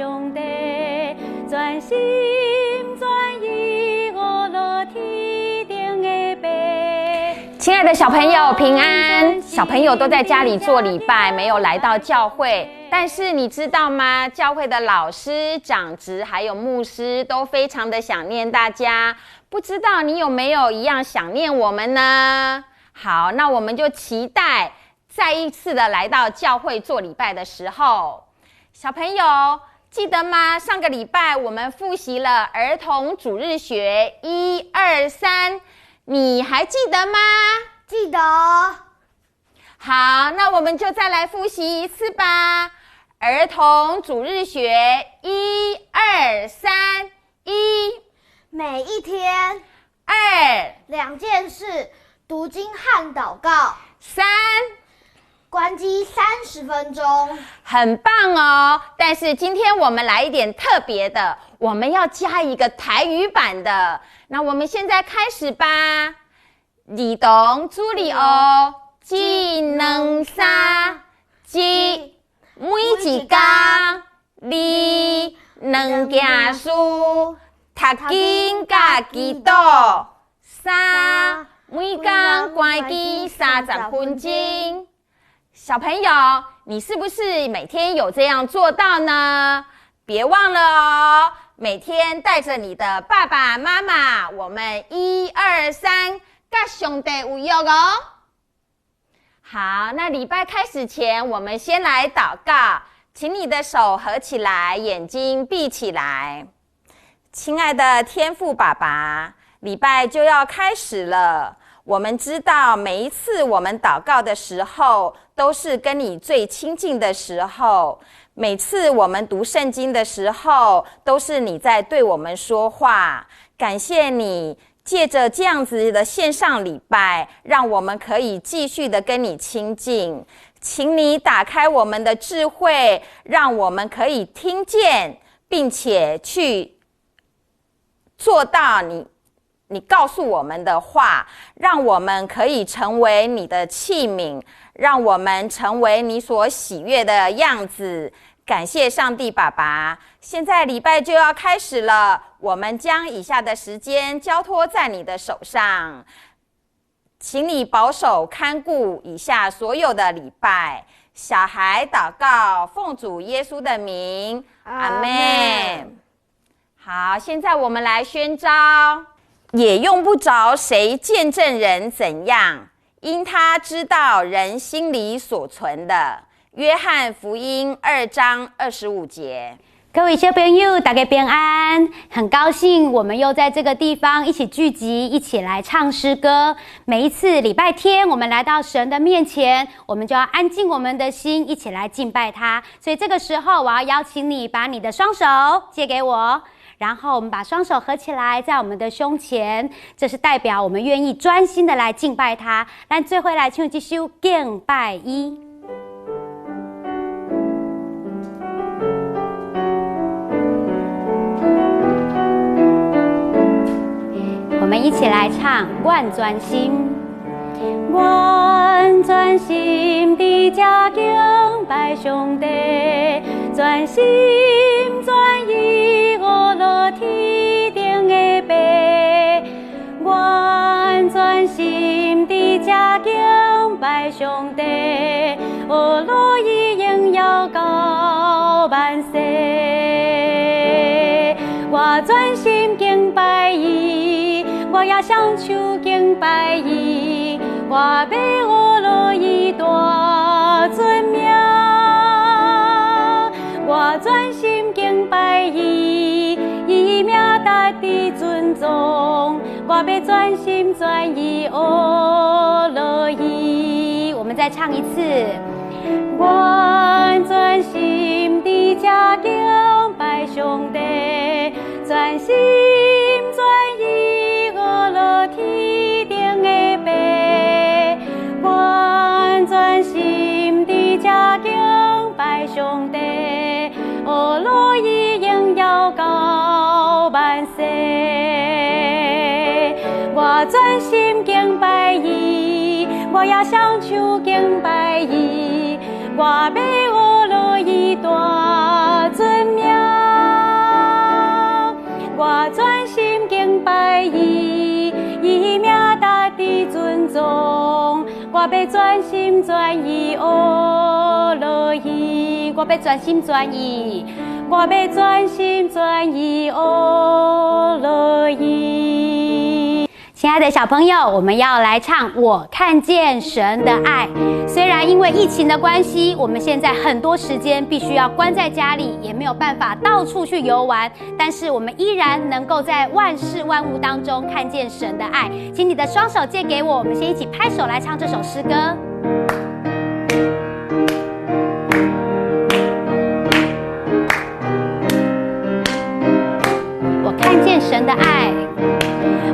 上帝，全心全意我落天顶的白。亲爱的小朋友平安，小朋友都在家里做礼拜，没有来到教会。但是你知道吗？教会的老师、长职还有牧师都非常的想念大家。不知道你有没有一样想念我们呢？好，那我们就期待再一次的来到教会做礼拜的时候。小朋友记得吗？上个礼拜我们复习了儿童主日学1、2、3，你还记得吗？记得。好，那我们就再来复习一次吧。儿童主日学1、2、3，每一天2、2件事，读经和祷告。3，关机30分钟，很棒哦。但是今天我们来一点特别的，我们要加一个台语版的。那我们现在开始吧。儿童主日学1、2、3，每一天你2件事，读经甲祈祷。3，每天关机30分钟。小朋友，你是不是每天有这样做到呢？别忘了哦，每天带着你的爸爸妈妈，我们1、2、3，跟上帝有约哦。好，那礼拜开始前，我们先来祷告，请你的手合起来，眼睛闭起来。亲爱的天父爸爸，礼拜就要开始了。我们知道每一次我们祷告的时候，都是跟你最亲近的时候。每次我们读圣经的时候，都是你在对我们说话。感谢你借着这样子的线上礼拜，让我们可以继续的跟你亲近。请你打开我们的智慧，让我们可以听见，并且去做到你告诉我们的话，让我们可以成为你的器皿，让我们成为你所喜悦的样子。感谢上帝爸爸。现在礼拜就要开始了，我们将以下的时间交托在你的手上，请你保守看顾以下所有的礼拜。小孩祷告，奉主耶稣的名，阿们。好，现在我们来宣召。也用不着谁见证人怎样，因他知道人心里所存的。约翰福音2章25节。各位小朋友，大家平安！很高兴我们又在这个地方一起聚集，一起来唱诗歌。每一次礼拜天，我们来到神的面前，我们就要安静我们的心，一起来敬拜他。所以这个时候，我要邀请你把你的双手借给我。然后我们把双手合起来，在我们的胸前，这是代表我们愿意专心的来敬拜他。咱最后来唱这首敬拜伊。我们一起来唱《愿专心》。愿专心地家敬拜上帝，专心专意我落天顶的白。愿专心地家敬拜上帝，我乐意荣耀到万世。我专心敬拜伊，我也想求敬拜伊，我要我乐意大尊名。我专心敬拜伊，伊名值得尊重。我要专心专意哦乐意。我们再唱一次。我专心地家敬拜上帝，专心专意我乐天顶的白。我专心地家敬拜上帝，我乐意荣耀到万世。我专心敬拜伊，我也想求敬拜伊，我要我乐意大尊名。中，我要专心专意学乐意，我要专心专意，我要专心专意学乐意。亲爱的小朋友，我们要来唱《我看见神的爱》。虽然因为疫情的关系，我们现在很多时间必须要关在家里，也没有办法到处去游玩，但是我们依然能够在万事万物当中看见神的爱。请你的双手借给我，我们先一起拍手来唱这首诗歌。我看见神的爱，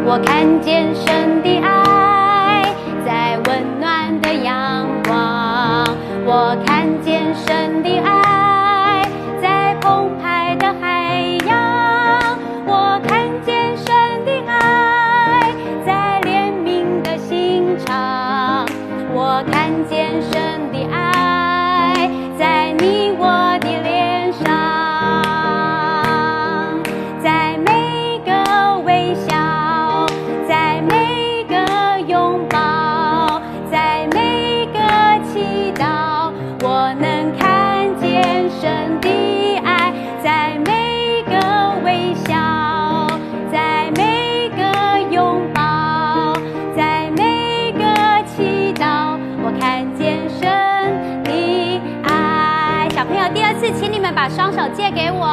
我看见神的爱，在温暖的阳光。我看见神的爱，在澎湃的海洋。我看见神的爱，在怜悯的心肠。我看见神的爱，在你我的脸上。在每个微笑，在每个拥抱，在每个祈祷，我能看见神的爱。在每个微笑，在每个拥抱，在每个祈祷，我看见神的爱。小朋友，第二次，请你们把双手借给我。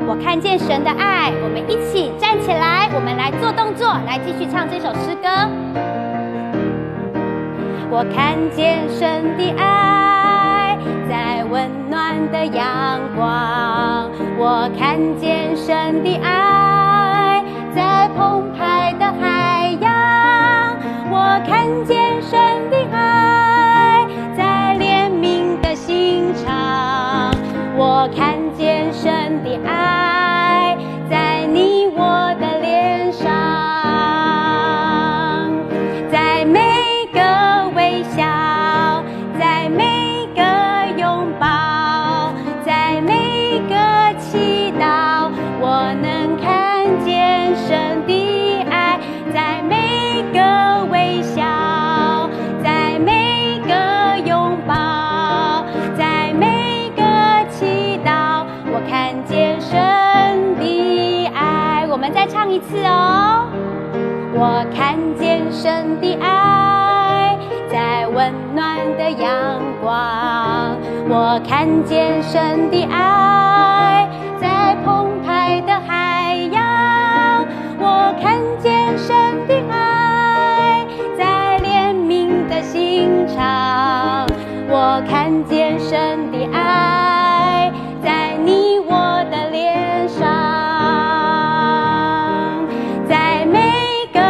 我看见神的爱，我们一起站起来，我们来做动作，来继续唱这首诗歌。我看见神的爱，在温暖的阳光。我看见神的爱，在澎湃的海洋。我看见神的爱，在怜悯的心肠。我看见神的爱，在你我的脸上。在每个微笑，在每个拥抱，在每个祈祷，我能看见神的爱。在每个微笑，在每个拥抱，在每个祈祷，我看见神的爱。我们再唱一次哦。我看见神的爱，在温暖的阳光。我看见神的爱，在澎湃的海洋。我看见神的爱，在怜悯的心肠。我看见神的爱，在你我的脸上。在每个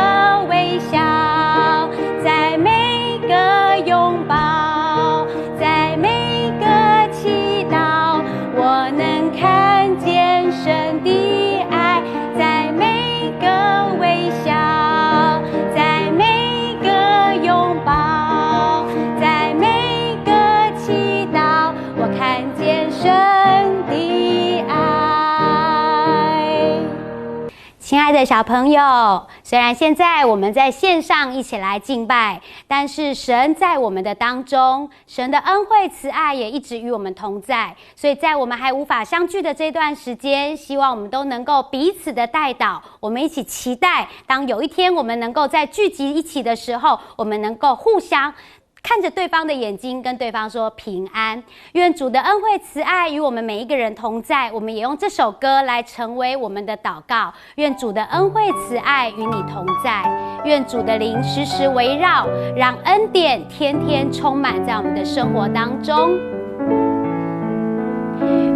微笑，在每个拥抱，在每个祈祷，我能看见神的爱。在每个微笑，在每个拥抱，在每个祈祷，我看见神的爱。亲爱的小朋友，虽然现在我们在线上一起来敬拜，但是神在我们的当中，神的恩惠慈爱也一直与我们同在。所以在我们还无法相聚的这段时间，希望我们都能够彼此的代祷，我们一起期待，当有一天我们能够在聚集一起的时候，我们能够互相看着对方的眼睛，跟对方说平安。愿主的恩惠慈爱与我们每一个人同在。我们也用这首歌来成为我们的祷告。愿主的恩惠慈爱与你同在，愿主的灵时时围绕，让恩典天天充满在我们的生活当中。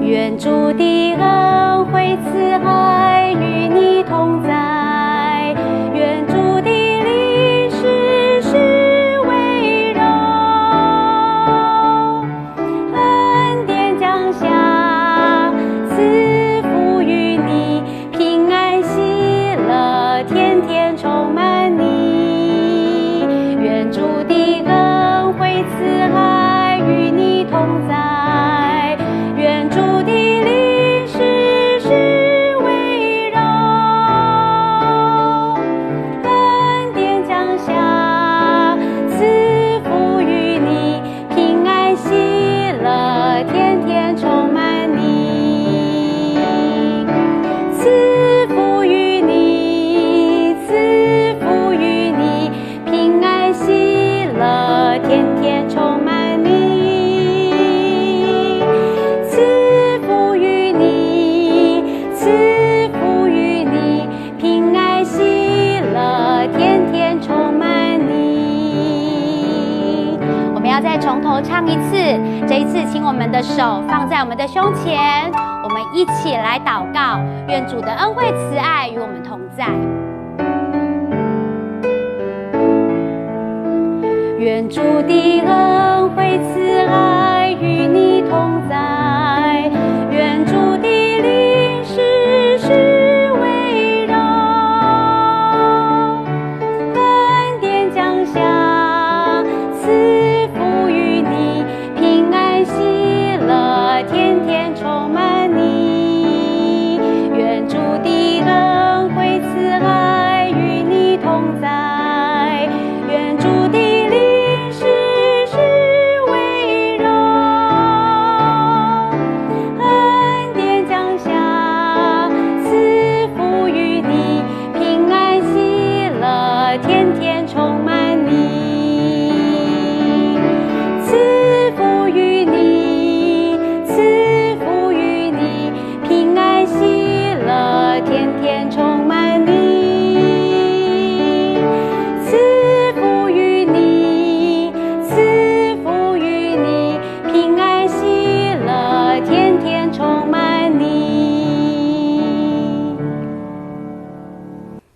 愿主的恩惠慈爱与你同在，愿主的灵时时围绕，恩典降下，赐福于你，平安喜乐天天充满你。愿主的恩惠慈爱与你同在，愿主的灵时时围绕，要再从头唱一次。这一次，请我们的手放在我们的胸前，我们一起来祷告，愿主的恩惠慈爱与我们同在。愿主的恩惠慈爱与你同在，愿主的灵时时围绕，恩典降下，赐福于你，平安喜乐，天天充满你。愿主的恩惠慈爱与你同在，愿主的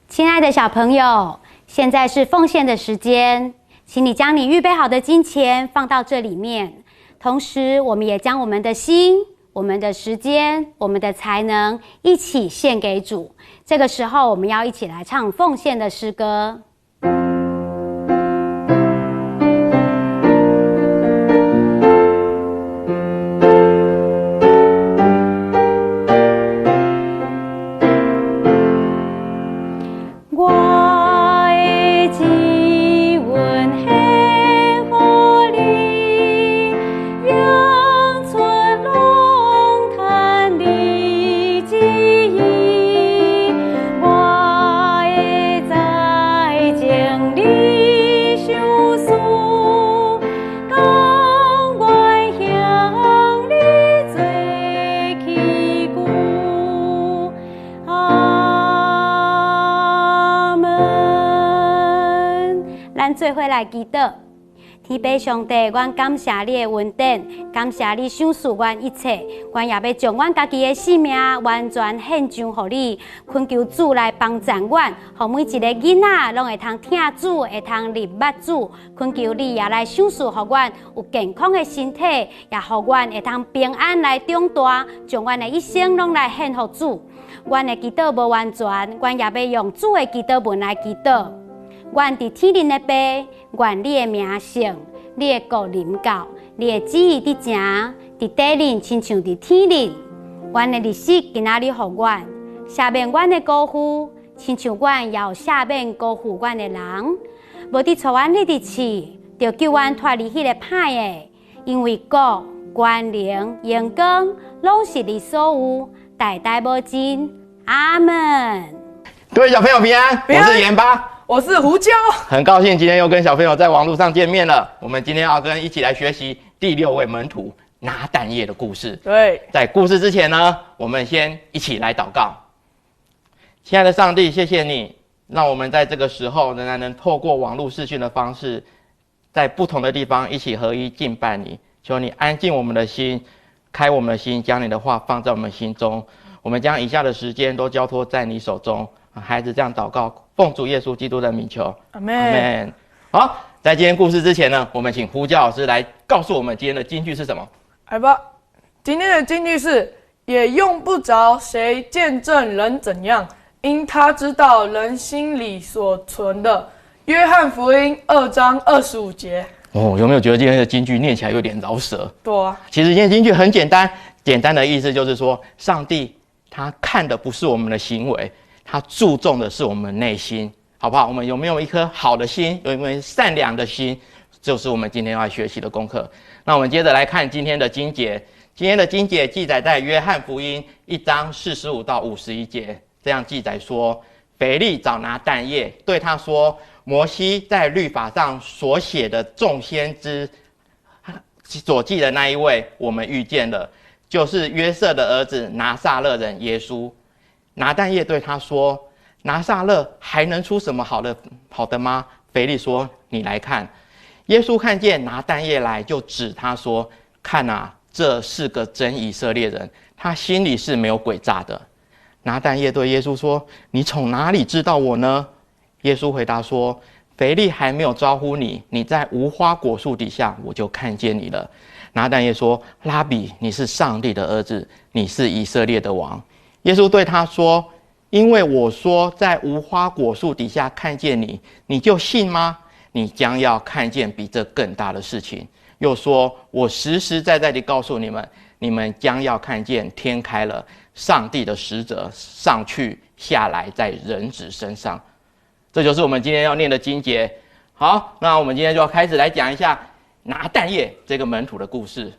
亲爱的小朋友，现在是奉献的时间，请你将你预备好的金钱放到这里面，同时我们也将我们的心、我们的时间、我们的才能一起献给主。这个时候，我们要一起来唱奉献的诗歌。做伙来祈祷，天父上帝，阮感谢你的恩典，感谢你赏赐阮一切，阮也要将阮家己的性命完全献上予你，恳求主来帮助阮，予每一个囡仔拢会通听主，会通入捌主，恳求你也来赏赐予阮有健康的身体，也予阮会通平安来长大，将阮的一生拢来献予主。阮的祈祷无完全，阮也要用主的祈祷文来祈祷。愿伫天灵的爸，愿你的名圣，你的国临到，你的旨意伫正，伫地灵亲像伫天灵。愿的日子今仔日予阮，赦免阮的辜负，亲像阮也有赦免辜负阮的人。无伫错阮你的刺，就救阮脱离迄个歹的，因为国、权能、荣光，拢是你所有，代代无尽。阿门。各位小朋友平安，我是盐巴。我是胡椒，很高兴今天又跟小朋友在网络上见面了。我们今天要一起来学习第6位门徒拿但业的故事。对，在故事之前呢，我们先一起来祷告。亲爱的上帝，谢谢你，让我们在这个时候仍然能透过网络视讯的方式，在不同的地方一起合一敬拜你。求你安静我们的心，开我们的心，将你的话放在我们心中。我们将以下的时间都交托在你手中。孩子这样祷告，奉主耶稣基督的名求，阿门。阿门。好，在今天故事之前呢，我们请胡教老师来告诉我们今天的金句是什么。来吧，今天的金句是：也用不着谁见证人怎样，因他知道人心里所存的。约翰福音2章25节。哦，有没有觉得今天的金句念起来有点饶舌？对啊，其实今天的金句很简单，简单的意思就是说，上帝他看的不是我们的行为，他注重的是我们内心，好不好？我们有没有一颗好的心，有没有善良的心，就是我们今天要学习的功课。那我们接着来看今天的经节，今天的经节记载在约翰福音1章45到51节，这样记载说，腓力找拿但业，对他说，摩西在律法上所写的众先知所记的那一位，我们遇见了，就是约瑟的儿子拿撒勒人耶稣。拿但业对他说，拿撒勒还能出什么好的吗？腓力说，你来看。耶稣看见拿但业来，就指他说：“看啊，这是个真以色列人，他心里是没有诡诈的。”拿但业对耶稣说：“你从哪里知道我呢？”耶稣回答说：“腓力还没有招呼你，你在无花果树底下，我就看见你了。”拿但业说：“拉比，你是上帝的儿子，你是以色列的王。”耶稣对他说：“因为我说在无花果树底下看见你，你就信吗？你将要看见比这更大的事情。”又说：“我实实在在地告诉你们，你们将要看见天开了，上帝的使者上去下来在人子身上。”这就是我们今天要念的经节。好，那我们今天就要开始来讲一下拿但业这个门徒的故事。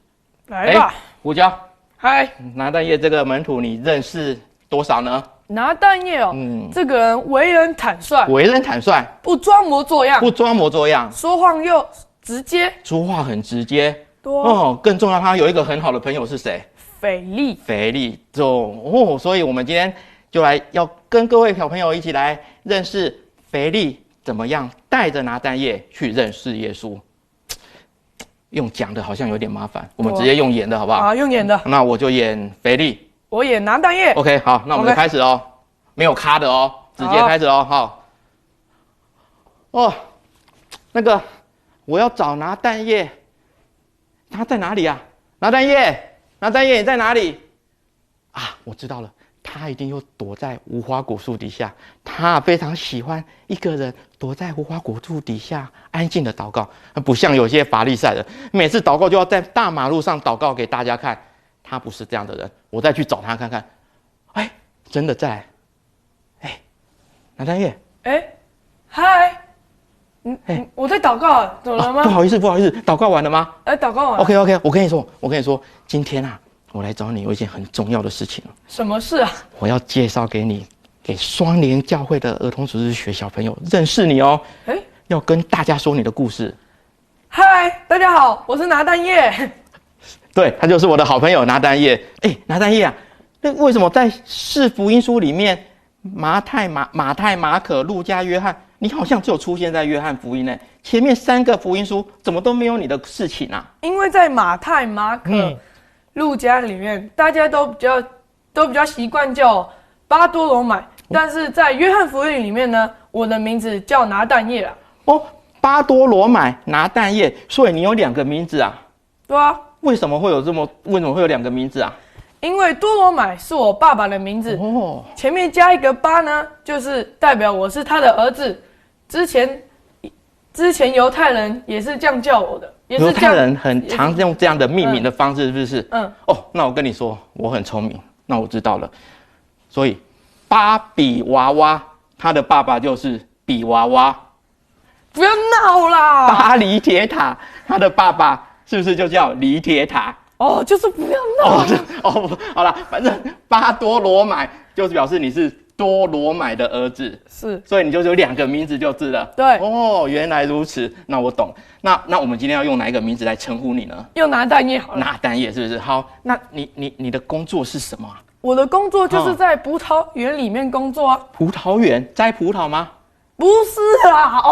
来吧，胡椒，嗨，拿但业这个门徒，你认识多少呢？拿但业哦，这个人为人坦率，为人坦率，不装模作样，不装模作样，说谎又直接，说话很直接。多更重要，他有一个很好的朋友是谁？腓力。腓力。所以我们今天就要跟各位小朋友一起来认识腓力怎么样带着拿但业去认识耶稣。用讲的好像有点麻烦，我们直接用演的好不好？好，用演的。那我就演腓力，我演拿但业。 OK， 好，那我们就开始哦，没有卡的哦，直接开始哦。好。那个我要找拿但业，他在哪里啊？拿但业，拿但业你在哪里？啊，我知道了，他一定又躲在无花果树底下。他非常喜欢一个人躲在无花果树底下安静的祷告，不像有些法利赛人，每次祷告就要在大马路上祷告给大家看。他不是这样的人，我再去找他看看。哎，真的在。哎，拿但业，嗨，我在祷告，怎么了吗？不好意思，祷告完了吗？祷告完。 OK， 我跟你说，今天啊，我来找你有一件很重要的事情。什么事啊？我要介绍给你，给双联教会的儿童主日学小朋友认识你哦。要跟大家说你的故事。嗨，大家好，我是拿但业。对，他就是我的好朋友拿但业。拿但业啊，那为什么在四福音书里面，马太、马可、路加、约翰，你好像只有出现在约翰福音呢？前面3个福音书怎么都没有你的事情啊？因为在马太、马可、路加里面，大家都比较习惯叫巴多罗买，但是在约翰福音里面呢，我的名字叫拿但业啦。巴多罗买、拿但业，所以你有2个名字啊？对啊。为什么会有2个名字啊？因为多罗买是我爸爸的名字，前面加一个巴呢，就是代表我是他的儿子。之前犹太人也是这样叫我的，犹太人很常用这样的命名的方式，是不是？那我跟你说，我很聪明，那我知道了。所以巴比娃娃，他的爸爸就是比娃娃。不要闹啦！巴黎铁塔，他的爸爸是不是就叫黎铁塔？就是不要闹。好啦，反正巴多罗买就是表示你是多罗买的儿子，是，所以你就有2个名字就是了。对。原来如此，那我懂。那我们今天要用哪一个名字来称呼你呢？用拿但业好了。拿但业是不是？好，那你的工作是什么啊？我的工作就是在葡萄园里面工作啊。葡萄园摘葡萄吗？不是啦，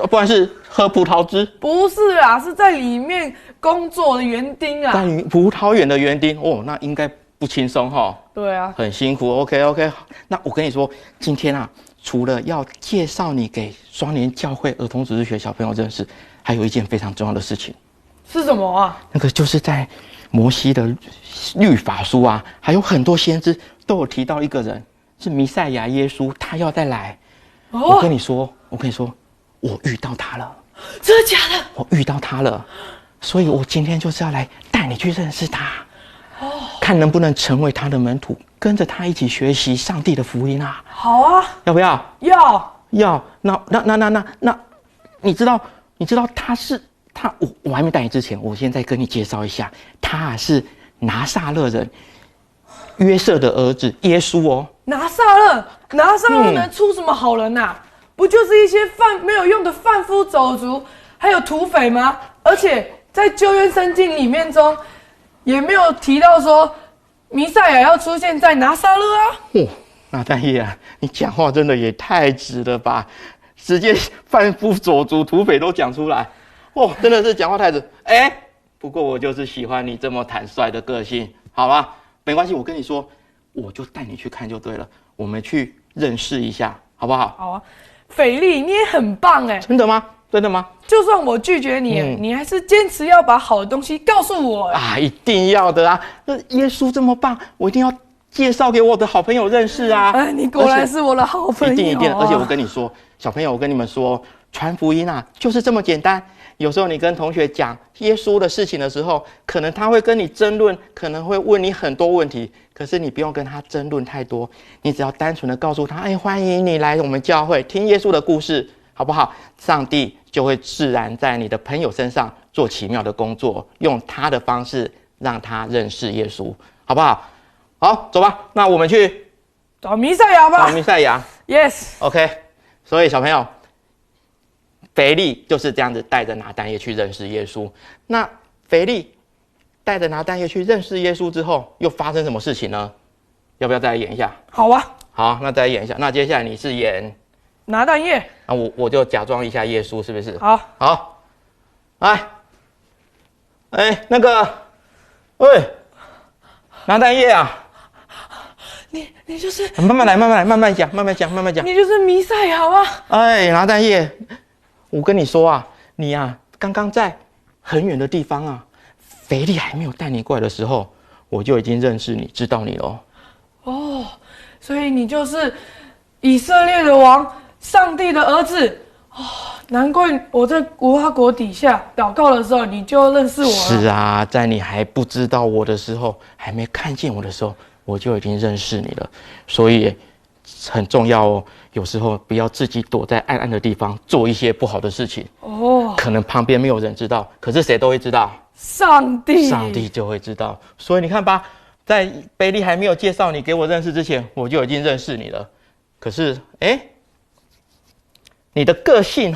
不然是喝葡萄汁？不是啦，是在里面工作的园丁啊。在葡萄园的园丁那应该不轻松哈。对啊，很辛苦。OK， 那我跟你说，今天啊，除了要介绍你给双联教会儿童主日学小朋友认识，还有一件非常重要的事情。是什么啊？那个就是在摩西的律法书啊，还有很多先知都有提到一个人，是弥赛亚耶稣，他要再来。我跟你说，我遇到他了。真的假的？我遇到他了，所以我今天就是要来带你去认识他，看能不能成为他的门徒，跟着他一起学习上帝的福音啊。好啊，要不要？要。那，你知道我还没带你之前，我先再跟你介绍一下，他是拿撒勒人约瑟的儿子耶稣哦。拿撒勒能出什么好人啊？不就是一些没有用的贩夫走卒，还有土匪吗？而且在旧约圣经里面中，也没有提到说弥赛亚要出现在拿撒勒啊。拿但业啊，你讲话真的也太直了吧？直接贩夫走卒、土匪都讲出来，哦，真的是讲话太直。不过我就是喜欢你这么坦率的个性，好吗？没关系，我跟你说，我就带你去看就对了，我们去认识一下，好不好？好啊，斐利，你也很棒哎！真的吗？真的吗？就算我拒绝你，你还是坚持要把好的东西告诉我啊！一定要的啊！那耶稣这么棒，我一定要介绍给我的好朋友认识啊！哎，你果然是我的好朋友、啊，一定！而且我跟你说，小朋友，我跟你们说，传福音啊，就是这么简单。有时候你跟同学讲耶稣的事情的时候，可能他会跟你争论，可能会问你很多问题，可是你不用跟他争论太多，你只要单纯的告诉他，欢迎你来我们教会听耶稣的故事，好不好？上帝就会自然在你的朋友身上做奇妙的工作，用他的方式让他认识耶稣，好不好？好，走吧，那我们去找弥赛亚吧。找弥赛亚 ，Yes。OK， 所以小朋友，腓利就是这样子带着拿但业去认识耶稣。那腓利带着拿但业去认识耶稣之后，又发生什么事情呢？要不要再来演一下？好啊。好，那再来演一下。那接下来你是演拿但业，那我就假装一下耶稣，是不是？好，好，来，那个，喂，拿但业啊，你就是慢慢来，慢慢讲。你就是弥赛亚吗？拿但业，我跟你说啊，你啊，刚刚在很远的地方啊，腓利还没有带你过来的时候，我就已经认识你，知道你了。哦，所以你就是以色列的王，上帝的儿子。哦，难怪我在无花果底下祷告的时候，你就认识我了。是啊，在你还不知道我的时候，还没看见我的时候，我就已经认识你了。所以很重要哦，有时候不要自己躲在暗暗的地方做一些不好的事情。哦，可能旁边没有人知道，可是谁都会知道，上帝就会知道。所以你看吧，在腓利还没有介绍你给我认识之前，我就已经认识你了。可是你的个性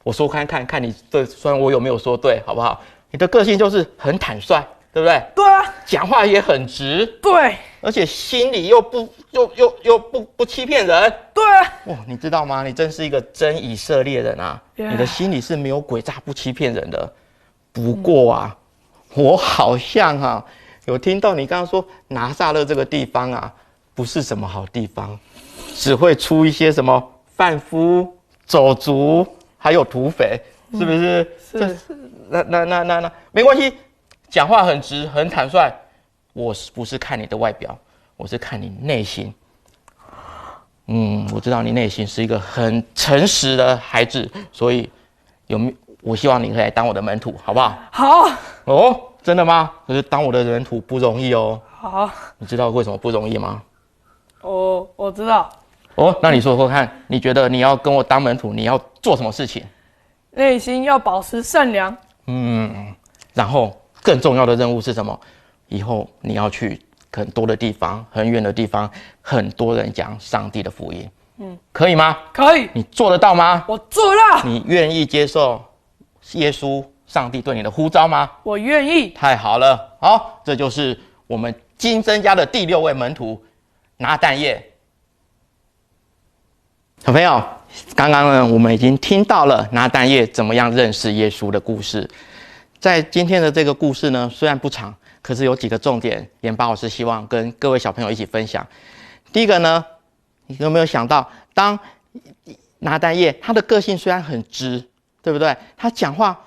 我说看你对，虽然我有没有说对，好不好？你的个性就是很坦率，对不对？对啊，讲话也很直，对，而且心里又不欺骗人，对啊。哇，你知道吗？你真是一个真以色列人啊！ Yeah. 你的心里是没有诡诈、不欺骗人的。不过啊，我好像有听到你刚刚说拿撒勒这个地方啊，不是什么好地方，只会出一些什么贩夫走卒，还有土匪，是不是？是。那没关系，讲话很直很坦率。我不是看你的外表，我是看你内心。我知道你内心是一个很诚实的孩子，所以我希望你可以来当我的门徒，好不好？好。哦，真的吗？可是当我的门徒不容易哦。好。你知道为什么不容易吗？我知道。那你说说看，你觉得你要跟我当门徒，你要做什么事情？内心要保持善良。然后更重要的任务是什么？以后你要去很多的地方，很远的地方，很多人讲上帝的福音。可以吗？可以。你做得到吗？我做到。你愿意接受耶稣、上帝对你的呼召吗？我愿意。太好了，好，这就是我们新增加的第6位门徒拿但业。小朋友，刚刚呢，我们已经听到了拿但业怎么样认识耶稣的故事。在今天的这个故事呢，虽然不长，可是有几个重点，严巴老师希望跟各位小朋友一起分享。第一个呢，你有没有想到，当拿但业他的个性虽然很直，对不对？他讲话，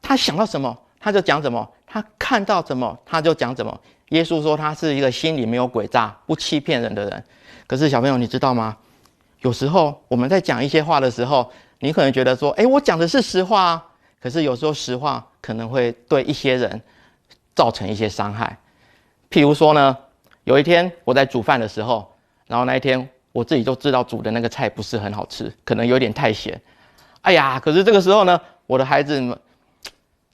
他想到什么他就讲什么，他看到什么他就讲什么。耶稣说他是一个心里没有诡诈、不欺骗人的人。可是小朋友，你知道吗？有时候我们在讲一些话的时候，你可能觉得说，我讲的是实话啊。可是有时候实话可能会对一些人造成一些伤害。譬如说呢，有一天我在煮饭的时候，然后那一天我自己就知道煮的那个菜不是很好吃，可能有点太咸。可是这个时候呢，我的孩子们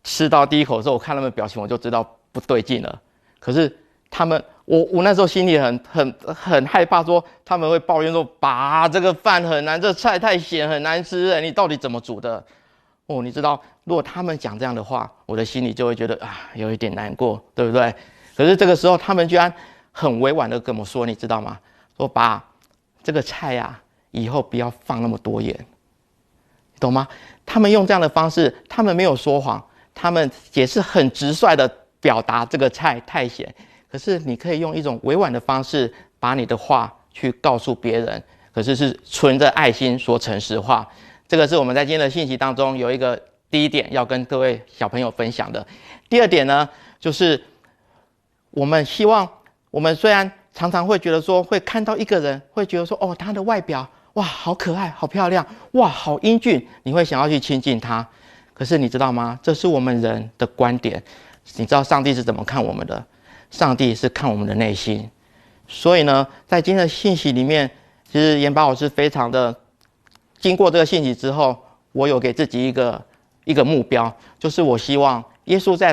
吃到第一口的时候，我看他们表情，我就知道不对劲了。可是他们，我那时候心里很害怕，说他们会抱怨说，爸，这个饭很难，这菜太咸，很难吃，你到底怎么煮的？你知道，如果他们讲这样的话，我的心里就会觉得有一点难过，对不对？可是这个时候，他们居然很委婉的跟我说，你知道吗？说爸，这个菜以后不要放那么多盐，懂吗？他们用这样的方式，他们没有说谎，他们也是很直率的表达这个菜太咸。可是你可以用一种委婉的方式，把你的话去告诉别人，可是是存着爱心说诚实话。这个是我们在今天的信息当中有一个第一点要跟各位小朋友分享的。第二点呢，就是我们希望，我们虽然常常会觉得说，会看到一个人，会觉得说，哦，他的外表，哇，好可爱，好漂亮，哇，好英俊，你会想要去亲近他。可是你知道吗？这是我们人的观点。你知道上帝是怎么看我们的？上帝是看我们的内心。所以呢，在今天的信息里面，其实严宝老师非常的，经过这个信息之后，我有给自己一个目标，就是我希望耶稣在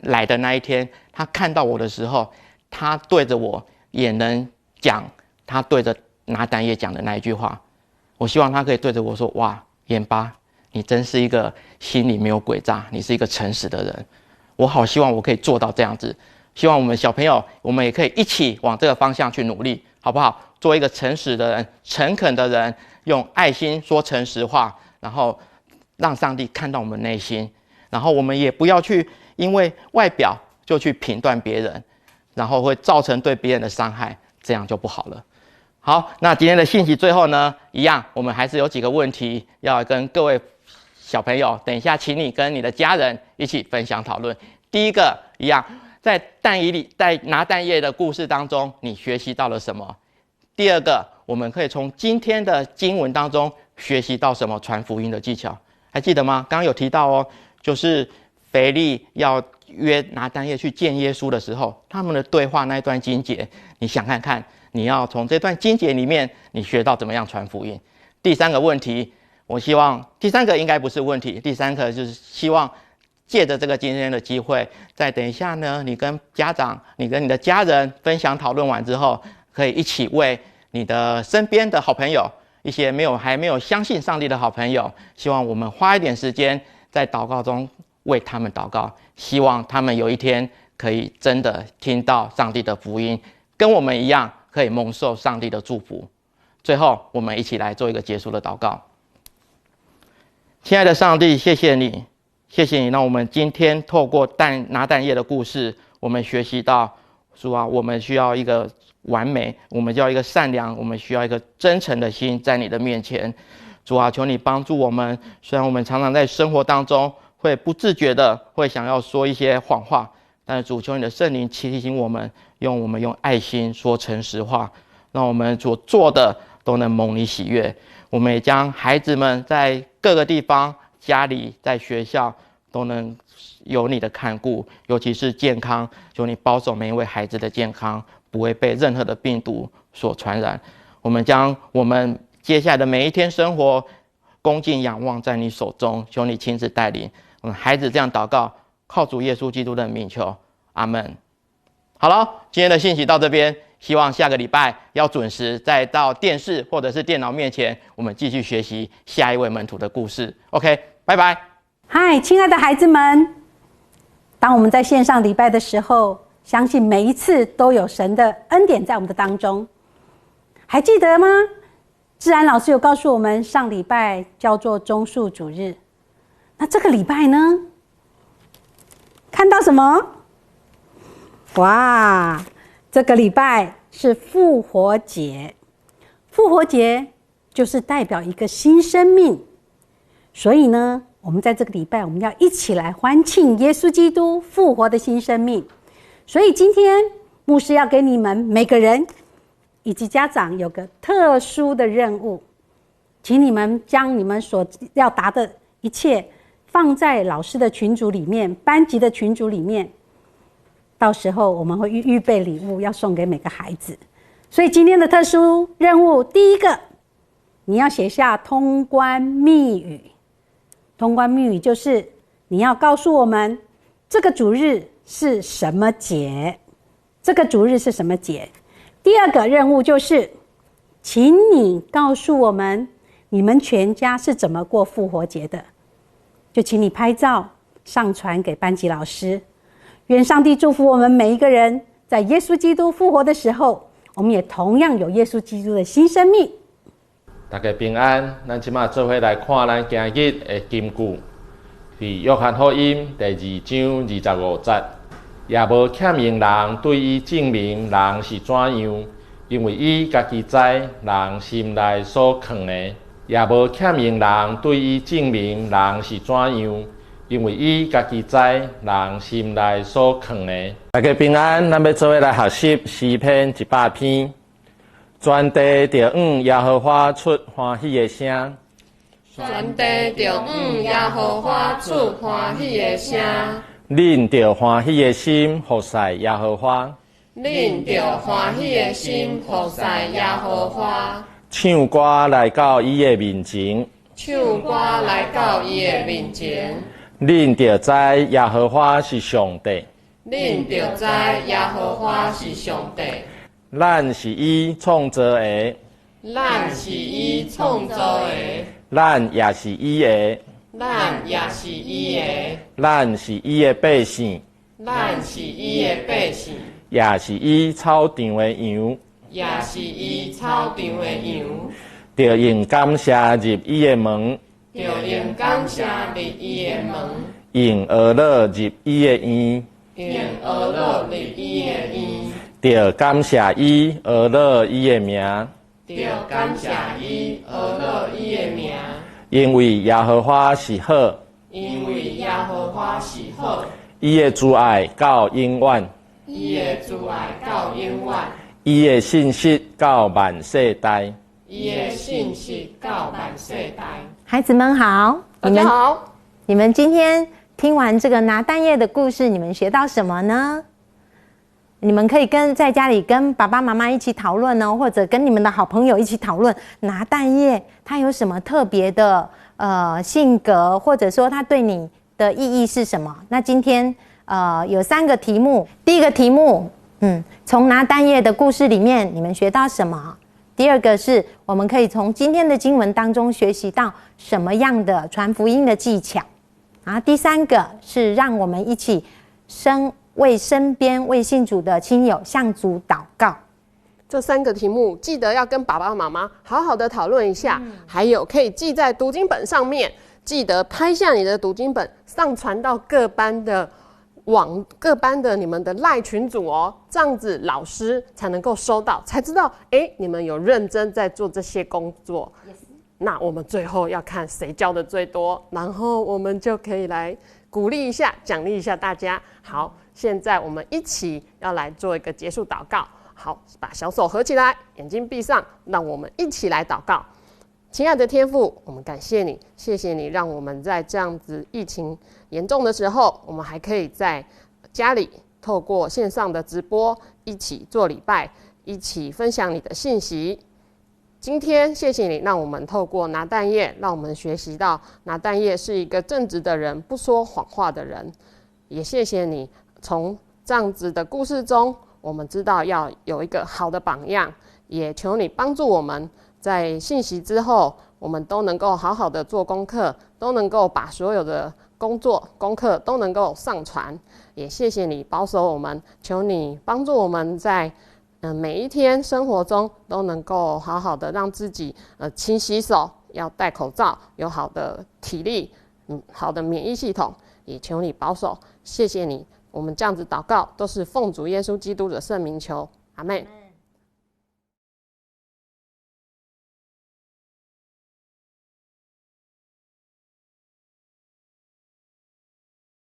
来的那一天，他看到我的时候，他对着我也能讲他对着拿但业讲的那一句话。我希望他可以对着我说：哇，严巴，你真是一个心里没有诡诈，你是一个诚实的人。我好希望我可以做到这样子。希望我们小朋友，我们也可以一起往这个方向去努力，好不好？做一个诚实的人，诚恳的人，用爱心说诚实话，然后让上帝看到我们内心。然后我们也不要去因为外表就去评断别人，然后会造成对别人的伤害，这样就不好了。好，那今天的信息最后呢，一样，我们还是有几个问题要跟各位小朋友，等一下请你跟你的家人一起分享讨论。第一个，一样，在拿但业的故事当中，你学习到了什么？第二个，我们可以从今天的经文当中学习到什么传福音的技巧？还记得吗？刚刚有提到哦，就是腓利要约拿但业去见耶稣的时候，他们的对话那一段经节，你想看看，你要从这段经节里面，你学到怎么样传福音。第三个问题，我希望第三个应该不是问题，第三个就是希望借着这个今天的机会，再等一下呢，你跟家长，你跟你的家人分享讨论完之后，可以一起为你的身边的好朋友，一些还没有相信上帝的好朋友，希望我们花一点时间在祷告中为他们祷告，希望他们有一天可以真的听到上帝的福音，跟我们一样可以蒙受上帝的祝福。最后，我们一起来做一个结束的祷告。亲爱的上帝，谢谢你，谢谢你让我们今天透过拿但业的故事，我们学习到，主啊，我们需要一个完美，我们需要一个善良，我们需要一个真诚的心在你的面前。主啊，求你帮助我们。虽然我们常常在生活当中会不自觉的会想要说一些谎话，但是主，求你的圣灵提醒我们用爱心说诚实话，让我们所做的都能蒙你喜悦。我们也将孩子们在各个地方，家里在学校都能有你的看顾，尤其是健康，求你保守每一位孩子的健康，不会被任何的病毒所传染。我们将我们接下来的每一天生活恭敬仰望在你手中，求你亲自带领。我们孩子这样祷告，靠主耶稣基督的名求，阿们。好了，今天的信息到这边，希望下个礼拜要准时再到电视或者是电脑面前，我们继续学习下一位门徒的故事。OK， 拜拜。嗨，亲爱的孩子们，当我们在线上礼拜的时候，相信每一次都有神的恩典在我们的当中。还记得吗？志安老师有告诉我们，上礼拜叫做棕树主日。那这个礼拜呢？看到什么？哇，这个礼拜是复活节。复活节就是代表一个新生命，所以呢，我们在这个礼拜，我们要一起来欢庆耶稣基督复活的新生命。所以今天牧师要给你们每个人以及家长有个特殊的任务，请你们将你们所要答的一切放在老师的群组里面，班级的群组里面。到时候我们会预备礼物要送给每个孩子。所以今天的特殊任务，第一个，你要写下通关密语。通关密语就是你要告诉我们这个主日是什么节，这个主日是什么节。第二个任务就是，请你告诉我们你们全家是怎么过复活节的，就请你拍照上传给班级老师。愿上帝祝福我们每一个人，在耶稣基督复活的时候，我们也同样有耶稣基督的新生命。大家平安，咱即马做伙来看咱今日的金句，是约翰福音第2章25节，也无欠用人对伊证明人是怎样，因为伊家己知人心内所藏的，也无欠用人对伊证明人是怎样，因为伊家己知人心内所藏的。大家平安，咱要做伙来学习诗篇100篇。全地着耶和华出欢喜的声，全地着耶和华出欢喜的声。恁着欢喜的心服侍耶和华，恁着欢喜的心服侍耶和华。唱歌来到伊的面前，唱歌来到伊的面前。恁着知耶和华是上帝，恁着知耶和华是上帝。咱是伊创造的，咱是伊创造的，咱也是伊的，咱也是伊的，咱是伊的百姓，咱是伊的百姓，也是伊草场的羊，也是伊草场的羊。着用感谢入伊的门，着用感谢入伊的门，用娱乐入伊的院，用娱乐入伊的院。着感谢伊，娱乐伊的名，着感谢伊，娱乐伊的名。因为耶和华是好，因为耶和华是好，伊的慈爱到永远，伊的慈爱到永远，伊的信息到万世代。伊的信息到万世代。孩子们好，大家好。你们今天听完这个拿但业的故事，你们学到什么呢？你们可以在家里跟爸爸妈妈一起讨论哦，或者跟你们的好朋友一起讨论拿但业他有什么特别的性格，或者说他对你的意义是什么。那今天有3个题目。第一个题目，从拿但业的故事里面你们学到什么？第二个是我们可以从今天的经文当中学习到什么样的传福音的技巧。第3个是让我们一起为身边未信主的亲友向主祷告。这3个题目记得要跟爸爸妈妈好好的讨论一下，还有可以记在读经本上面，记得拍下你的读经本，上传到各班的你们的赖群组哦，这样子老师才能够收到，才知道你们有认真在做这些工作。那我们最后要看谁教的最多，然后我们就可以来鼓励一下，奖励一下大家。好，现在我们一起要来做一个结束祷告。好，把小手合起来，眼睛闭上，让我们一起来祷告。亲爱的天父，我们感谢你，谢谢你让我们在这样子疫情严重的时候，我们还可以在家里透过线上的直播一起做礼拜，一起分享你的信息。今天谢谢你让我们透过拿但业，让我们学习到拿但业是一个正直的人，不说谎话的人。也谢谢你从这样子的故事中，我们知道要有一个好的榜样，也求你帮助我们在信息之后，我们都能够好好的做功课，都能够把所有的功课都能够上传。也谢谢你保守我们，求你帮助我们在每一天生活中都能够好好的让自己勤洗手，要戴口罩，有好的体力，好的免疫系统，也求你保守。谢谢你，我们这样子祷告都是奉主耶稣基督的圣名求，阿们。